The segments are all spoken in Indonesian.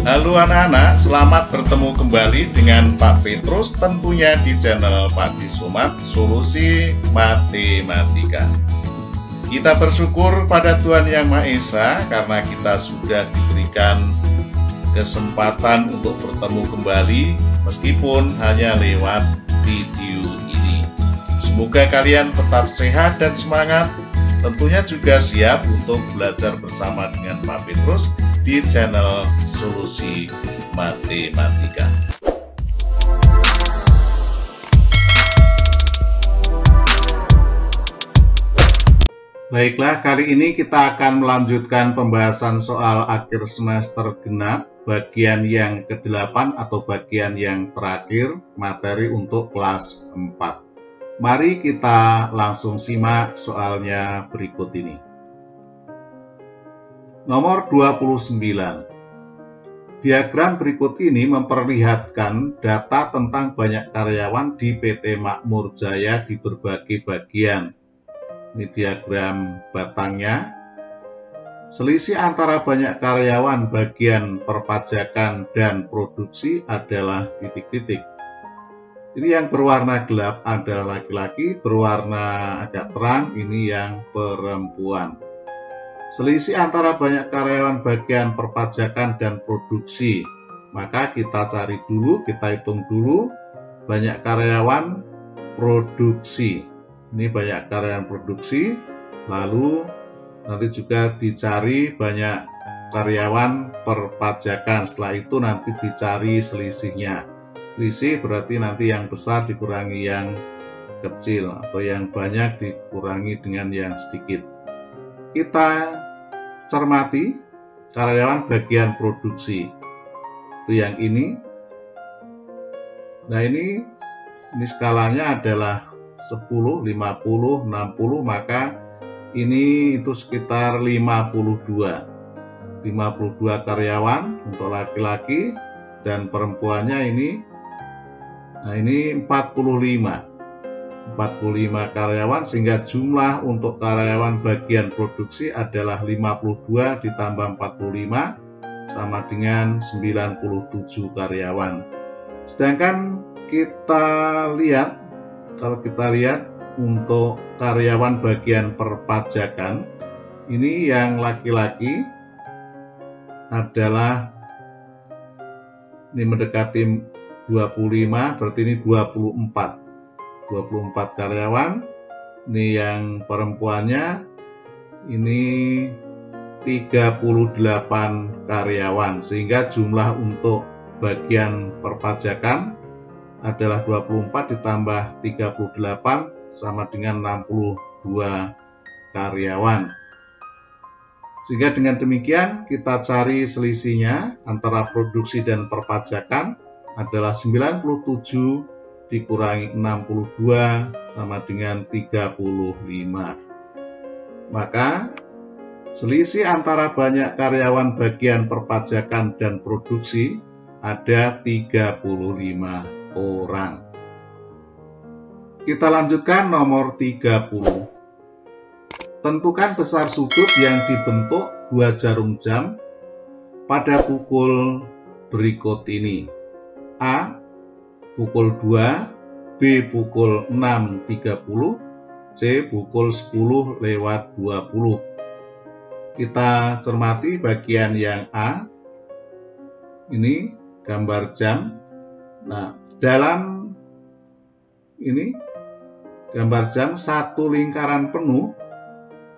Halo anak-anak, selamat bertemu kembali dengan Pak Petrus tentunya di channel Padi Sumat Solusi Matematika. Kita bersyukur pada Tuhan Yang Maha Esa karena kita sudah diberikan kesempatan untuk bertemu kembali meskipun hanya lewat video ini. Semoga kalian tetap sehat dan semangat, tentunya juga siap untuk belajar bersama dengan Pak Petrus di channel Solusi Matematika. Baiklah, kali ini kita akan melanjutkan pembahasan soal akhir semester genap bagian yang ke-8 atau bagian yang terakhir materi untuk kelas 4. Mari kita langsung simak soalnya berikut ini. Nomor 29. Diagram berikut ini memperlihatkan data tentang banyak karyawan di PT Makmur Jaya di berbagai bagian. Ini diagram batangnya. Selisih antara banyak karyawan bagian perpajakan dan produksi adalah titik-titik. Ini yang berwarna gelap adalah laki-laki, berwarna agak terang ini yang perempuan. Selisih antara banyak karyawan bagian perpajakan dan produksi. Maka kita cari dulu, kita hitung dulu banyak karyawan produksi. Ini banyak karyawan produksi, lalu nanti juga dicari banyak karyawan perpajakan. Setelah itu nanti dicari selisihnya. Selisih berarti nanti yang besar dikurangi yang kecil atau yang banyak dikurangi dengan yang sedikit. Kita cermati karyawan bagian produksi. Itu yang ini. Nah, ini skalanya adalah 10, 50, 60, maka ini itu sekitar 52. 52 karyawan untuk laki-laki dan perempuannya ini. Nah, ini 45 karyawan sehingga jumlah untuk karyawan bagian produksi adalah 52 ditambah 45 sama dengan 97 karyawan. Sedangkan kita lihat, kalau kita lihat untuk karyawan bagian perpajakan, ini yang laki-laki adalah ini mendekati 25, berarti ini 24 karyawan. Ini yang perempuannya ini 38 karyawan, sehingga jumlah untuk bagian perpajakan adalah 24 ditambah 38 sama dengan 62 karyawan. Sehingga dengan demikian kita cari selisihnya antara produksi dan perpajakan adalah 97 dikurangi 62 sama dengan 35. Maka selisih antara banyak karyawan bagian perpajakan dan produksi ada 35 orang. Kita lanjutkan nomor 30. Tentukan besar sudut yang dibentuk 2 jarum jam pada pukul berikut ini. A. Pukul 2, B pukul 6.30, C pukul 10:20. Kita cermati bagian yang A. Ini gambar jam. Nah, dalam ini gambar jam satu lingkaran penuh,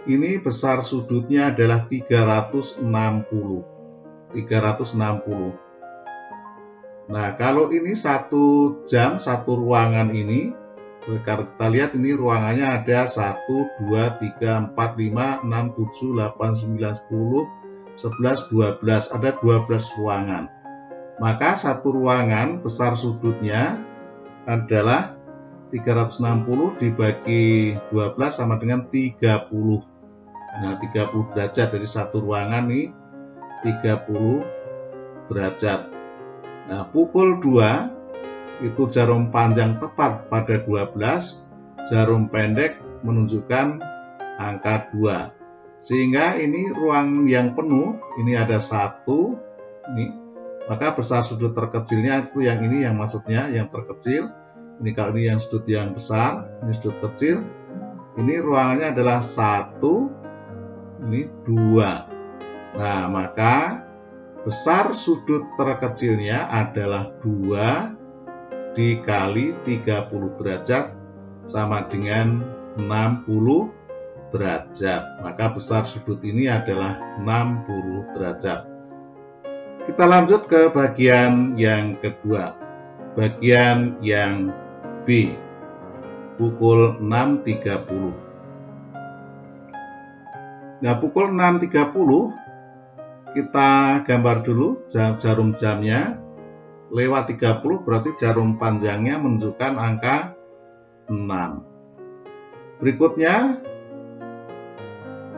ini besar sudutnya adalah 360. Nah, kalau ini 1 jam, 1 ruangan ini, kita lihat ini ruangannya ada 1, 2, 3, 4, 5, 6, 7, 8, 9, 10, 11, 12. Ada 12 ruangan. Maka satu ruangan besar sudutnya adalah 360 dibagi 12 sama dengan 30. Nah, 30 derajat. Jadi satu ruangan nih 30 derajat. Nah, pukul 2 itu jarum panjang tepat pada 12, jarum pendek menunjukkan angka 2. Sehingga ini ruang yang penuh, ini ada 1, ini Maka besar sudut terkecilnya itu yang ini, yang maksudnya yang terkecil. Ini kalau ini yang sudut yang besar, ini sudut kecil. Ini ruangannya adalah 1, ini 2. Nah, maka besar sudut terkecilnya adalah 2 dikali 30 derajat sama dengan 60 derajat. Maka besar sudut ini adalah 60 derajat. Kita lanjut ke bagian yang kedua. Bagian yang B. Pukul 6.30. Nah, pukul 6.30 kita gambar dulu jarum jamnya. Lewat 30 berarti jarum panjangnya menunjukkan angka 6. Berikutnya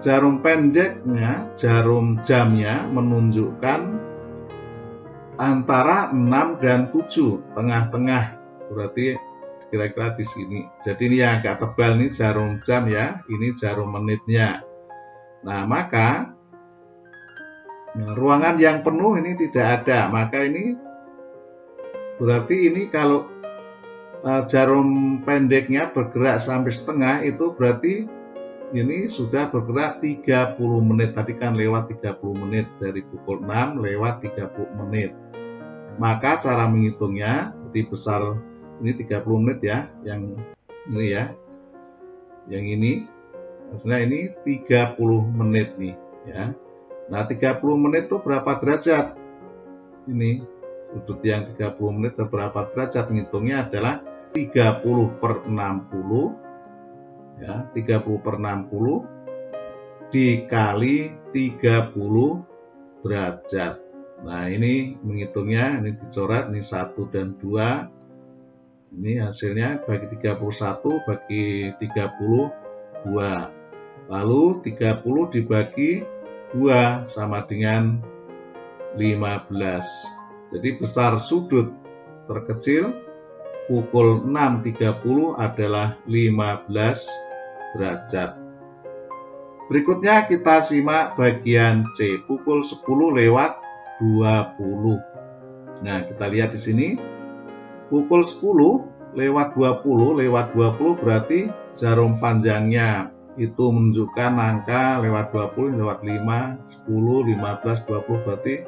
jarum pendeknya, jarum jamnya menunjukkan antara 6 dan 7, tengah-tengah, berarti kira-kira di sini. Jadi ini yang agak tebal nih jarum jam ya, ini jarum menitnya. Nah, maka ruangan yang penuh ini tidak ada, maka ini berarti ini kalau jarum pendeknya bergerak sampai setengah, itu berarti ini sudah bergerak 30 menit. Tadi kan lewat 30 menit, dari pukul 6 lewat 30 menit. Maka cara menghitungnya, jadi besar ini 30 menit ya, yang ini ya, yang ini, maksudnya ini 30 menit nih ya. Nah, 30 menit itu berapa derajat? Ini sudut yang 30 menit itu berapa derajat? Menghitungnya adalah 30 per 60 ya, 30 per 60 dikali 30 derajat. Nah, ini menghitungnya, ini dicoret, ini 1 dan 2. Ini hasilnya bagi 31 bagi 32. Lalu 30 dibagi 2 sama dengan 15. Jadi besar sudut terkecil pukul 6.30 adalah 15 derajat. Berikutnya kita simak bagian C, pukul 10 lewat 20. Nah, kita lihat di sini pukul 10 lewat 20 berarti jarum panjangnya itu menunjukkan angka lewat 20, lewat 5, 10, 15, 20 berarti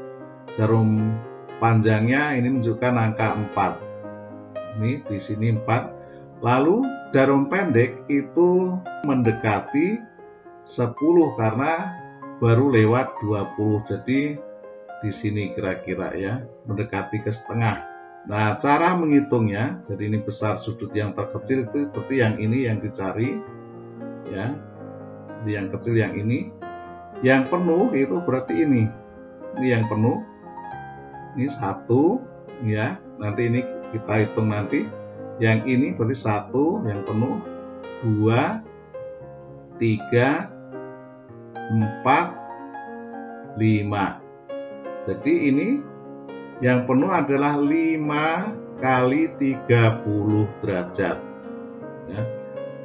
jarum panjangnya ini menunjukkan angka 4. Ini di sini 4. Lalu jarum pendek itu mendekati 10 karena baru lewat 20. Jadi di sini kira-kira ya, mendekati ke setengah. Nah, cara menghitungnya, jadi ini besar sudut yang terkecil itu seperti yang ini yang dicari ya. Yang kecil yang ini. Yang penuh itu berarti ini. Ini yang penuh. Ini 1 ya. Nanti ini kita hitung nanti. Yang ini berarti 1 yang penuh, 2, 3, 4, 5. Jadi ini yang penuh adalah 5 kali 30 derajat. Ya.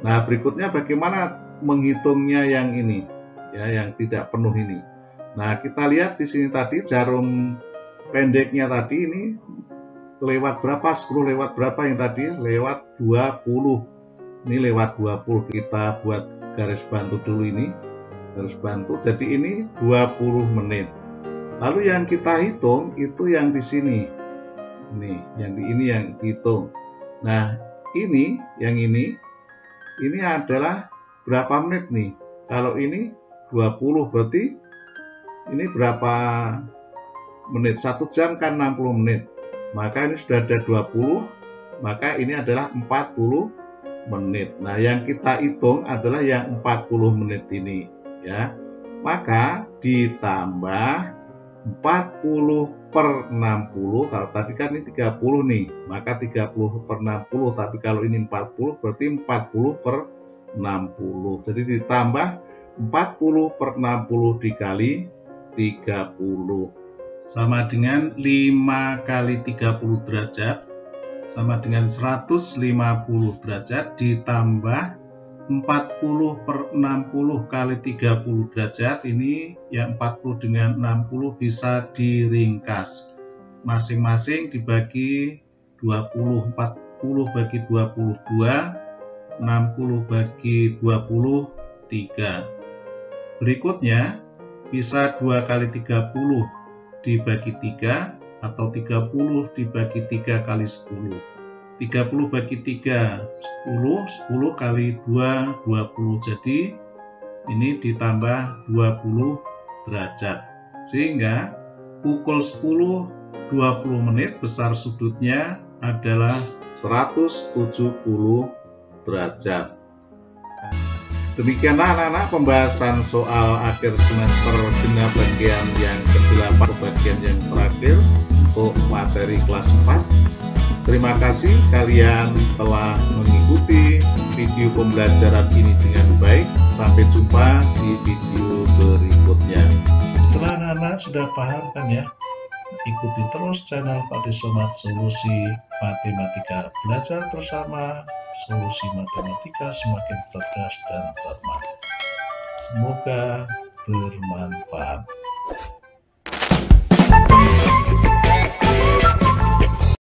Nah, berikutnya bagaimana menghitungnya yang ini, ya, yang tidak penuh ini. Nah, kita lihat di sini tadi jarum pendeknya tadi ini lewat berapa? 10 lewat berapa yang tadi? Lewat 20. Ini lewat 20. Kita buat garis bantu dulu ini. Garis bantu. Jadi ini 20 menit. Lalu yang kita hitung itu yang di sini. Ini yang dihitung. Nah, ini yang ini adalah berapa menit nih? Kalau ini 20 berarti ini berapa menit? 1 jam kan 60 menit. Maka ini sudah ada 20, maka ini adalah 40 menit. Nah, yang kita hitung adalah yang 40 menit ini ya. Maka ditambah 40 per 60, kalau tadi kan ini 30 nih, maka 30 per 60, tapi kalau ini 40 berarti 40 per 60. Jadi ditambah 40 per 60 dikali 30 sama dengan 5 kali 30 derajat sama dengan 150 derajat ditambah 40 per 60 kali 30 derajat, ini yang 40 dengan 60 bisa diringkas masing-masing dibagi 20, 40 bagi 22, 60 bagi 23. Berikutnya, bisa 2 kali 30 dibagi 3 atau 30 dibagi 3 kali 10. 30 bagi 3, 10, 10 kali 2, 20. Jadi, ini ditambah 20 derajat. Sehingga, pukul 10, 20 menit besar sudutnya adalah 170 derajat. Demikianlah anak-anak pembahasan soal akhir semester genap bagian yang ke-8, bagian yang terakhir untuk materi kelas 4. Terima kasih kalian telah mengikuti video pembelajaran ini dengan baik. Sampai jumpa di video berikutnya. Setelah anak-anak sudah paham kan ya? Ikuti terus channel Pak De Somad Solusi Matematika. Belajar bersama, solusi matematika semakin cerdas dan cermat. Semoga bermanfaat.